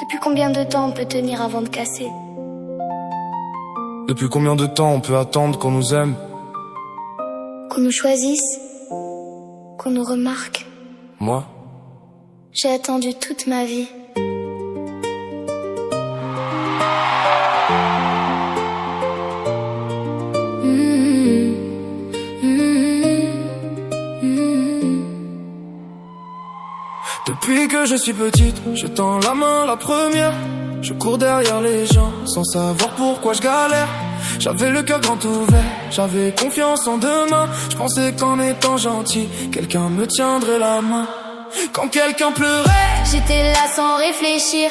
Depuis combien de temps on peut tenir avant de casser? Depuis combien de temps on peut attendre qu'on nous aime? Qu'on nous choisisse? Qu'on nous remarque? Moi? J'ai attendu toute ma vie. Depuis que je suis petite, je tends la main la première. Je cours derrière les gens, sans savoir pourquoi je galère. J'avais le cœur grand ouvert, j'avais confiance en demain. Je pensais qu'en étant gentil, quelqu'un me tiendrait la main. Quand quelqu'un pleurait, j'étais là sans réfléchir.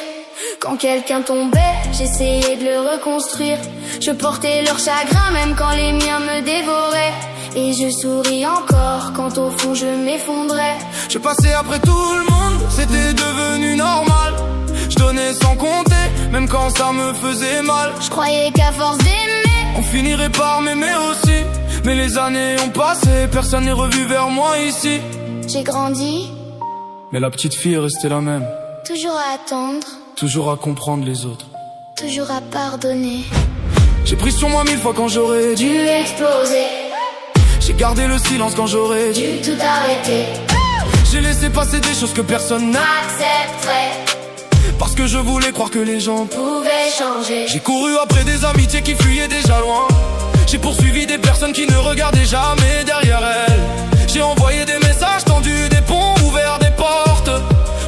Quand quelqu'un tombait, j'essayais de le reconstruire. Je portais leur chagrin même quand les miens me dévoraient. Et je souris encore quand au fond je m'effondrais. Je passais après tout le monde, c'était devenu normal. Je donnais sans compter, même quand ça me faisait mal. Je croyais qu'à force d'aimer, on finirait par m'aimer aussi. Mais les années ont passé, personne n'est revu vers moi ici. J'ai grandi, mais la petite fille est restée la même. toujours à attendre, toujours à comprendre les autres, toujours à pardonner. J'ai pris sur moi 1000 fois quand j'aurais dû exploser. J'ai gardé le silence quand j'aurais dû tout arrêter. J'ai laissé passer des choses que personne n'accepterait. Parce que je voulais croire que les gens pouvaient changer. J'ai couru après des amitiés qui fuyaient déjà loin. J'ai poursuivi des personnes qui ne regardaient jamais derrière elles. J'ai envoyé des messages tendus, des ponts ouverts, des portes.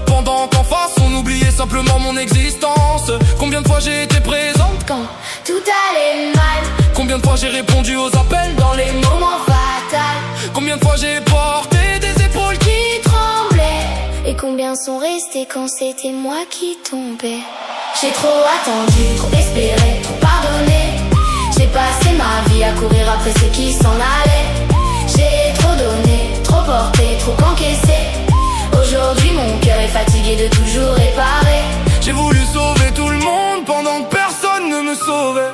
Pendant qu'en face on oubliait simplement mon existence. Combien de fois j'ai été présente quand tout allait mal? Combien de fois j'ai répondu aux appels dans les moments fatals? Combien de fois j'ai porté des épaules qui tremblaient? Et combien sont restés quand c'était moi qui tombais? J'ai trop attendu, trop espéré, trop pardonné. J'ai passé ma vie à courir après ceux qui s'en allaient. J'ai trop donné, trop porté, trop encaissé. Aujourd'hui mon cœur est fatigué de toujours réparer. J'ai voulu sauver tout le monde pendant que personne ne me sauvait.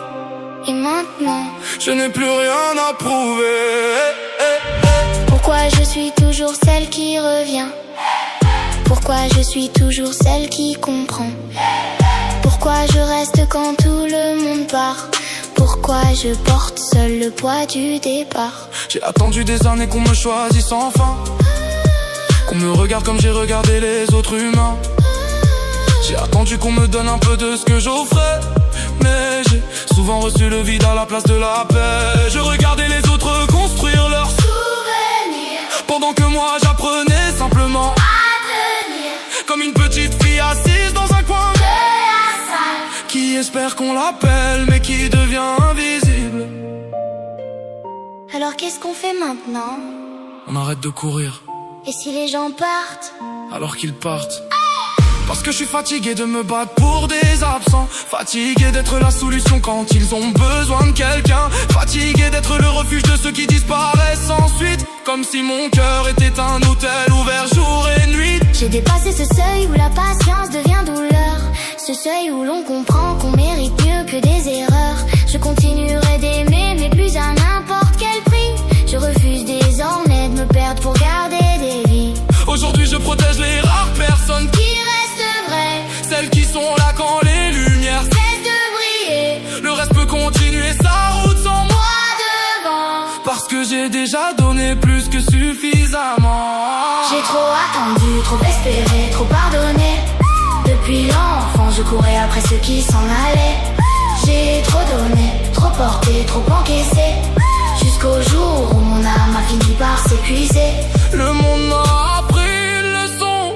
Et maintenant, je n'ai plus rien à prouver. Pourquoi je suis toujours celle qui revient? Pourquoi je suis toujours celle qui comprend? Pourquoi je reste quand tout le monde part? Pourquoi je porte seul le poids du départ? J'ai attendu des années qu'on me choisisse enfin, qu'on me regarde comme j'ai regardé les autres humains. J'ai attendu qu'on me donne un peu de ce que j'offrais, mais j'ai souvent reçu le vide à la place de la paix. Je regardais les autres construire leurs souvenirs, pendant que moi j'apprenais simplement à tenir. Comme une petite fille assise dans un coin de la salle, qui espère qu'on l'appelle mais qui devient invisible. Alors qu'est-ce qu'on fait maintenant? On arrête de courir. Et si les gens partent? Alors qu'ils partent. Parce que je suis fatigué de me battre pour des absents. Fatigué d'être la solution quand ils ont besoin de quelqu'un. Fatigué d'être le refuge de ceux qui disparaissent ensuite. Comme si mon cœur était un hôtel ouvert jour et nuit. J'ai dépassé ce seuil où la patience devient douleur. Ce seuil où l'on comprend qu'on mérite mieux que des erreurs. Je continuerai d'aimer mais plus à n'importe quel prix. Je refuse désormais de me perdre pour garder des vies. Aujourd'hui je protège les rares personnes qui restent vraies, celles qui sont là quand les lumières cessent de briller. Le reste peut continuer sa route sans moi devant. Parce que j'ai déjà donné plus que suffisamment. J'ai trop attendu, trop espéré, trop pardonné. Depuis l'enfant je courais après ceux qui s'en allaient. J'ai trop donné, trop porté, trop encaissé. Jusqu'au jour où mon âme a fini par s'épuiser. Le monde m'a appris une leçon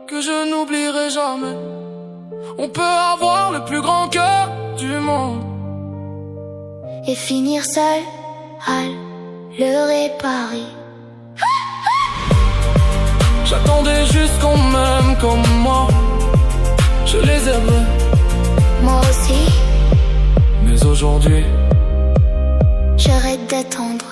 que je n'oublierai jamais. On peut avoir le plus grand cœur du monde et finir seul à le réparer. J'attendais juste qu'on m'aime comme moi. Je les aimais, moi aussi. Mais aujourd'hui, j'arrête d'attendre.